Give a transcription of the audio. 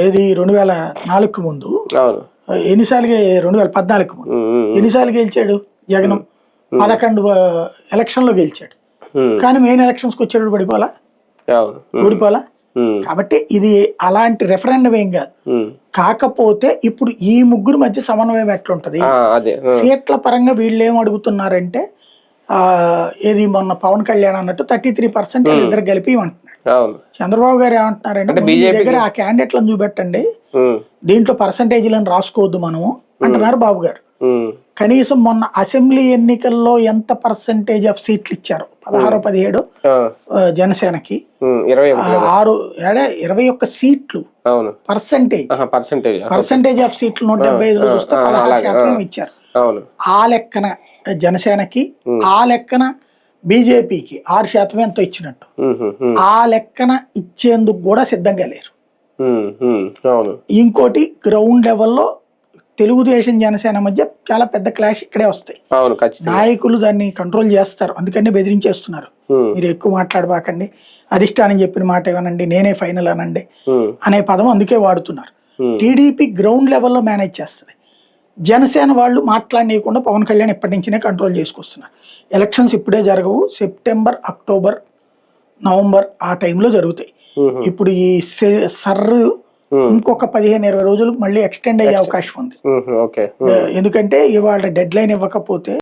ఏది 2004 ముందు ఎన్నిసార్లు 2014 ముందు ఎన్నిసార్లు గెలిచాడు జగన్? 11 ఎలక్షన్ లో గెలిచాడు. కానీ మెయిన్ ఎలక్షన్స్ కి వచ్చాడు ఓడిపోలా. కాబట్టి ఇది అలాంటి రెఫరెండం ఏం కాదు. కాకపోతే ఇప్పుడు ఈ ముగ్గురు మధ్య సమన్వయం ఎట్లుంటది? సీట్ల పరంగా వీళ్ళు ఏం అడుగుతున్నారంటే ఏది మొన్న పవన్ కళ్యాణ్ అన్నట్టు 33% ఇద్దరు కలిపి అంటున్నాడు. చంద్రబాబు గారు ఏమంటున్నారంటే మీ దగ్గర ఆ క్యాండిడేట్లను చూపెట్టండి, దీంట్లో పర్సంటేజీలను రాసుకోవద్దు మనము అంటున్నారు బాబు గారు. కనీసం మొన్న అసెంబ్లీ ఎన్నికల్లో ఎంత పర్సంటేజ్ ఆఫ్ సీట్లు ఇచ్చారు? 16-17 జనసేనకి, 21 సీట్లు పర్సంటేజ్ ఆఫ్ సీట్లు 175లో చూస్తే 16% ఇచ్చారు. ఆ లెక్కన జనసేనకి, ఆ లెక్కన బీజేపీకి 6% ఎంతో ఇచ్చినట్టు. ఆ లెక్కన ఇచ్చేందుకు కూడా సిద్ధంగా లేరు. ఇంకోటి గ్రౌండ్ లెవెల్లో తెలుగుదేశం జనసేన మధ్య చాలా పెద్ద క్లాష్ ఇక్కడే వస్తాయి. నాయకులు దాన్ని కంట్రోల్ చేస్తారు, అందుకని బెదిరించేస్తున్నారు. మీరు ఎక్కువ మాట్లాడబాకండి, అధిష్టానం చెప్పిన మాట ఏమనండి, నేనే ఫైనల్ అనండి అనే పదం అందుకే వాడుతున్నారు. టీడీపీ గ్రౌండ్ లెవెల్లో మేనేజ్ చేస్తుంది. జనసేన వాళ్ళు మాట్లాడనీయకుండా పవన్ కళ్యాణ్ ఎప్పటి నుంచినే కంట్రోల్ చేసుకొస్తున్నారు. ఎలక్షన్స్ ఇప్పుడే జరగవు, సెప్టెంబర్, అక్టోబర్, నవంబర్ ఆ టైంలో జరుగుతాయి. ఇప్పుడు ఈ ఇంకొక 15-20 రోజులకు మళ్ళీ ఎక్స్టెండ్ అయ్యే అవకాశం ఉంది. ఎందుకంటే ఇవాళ డెడ్ లైన్ ఇవ్వకపోతే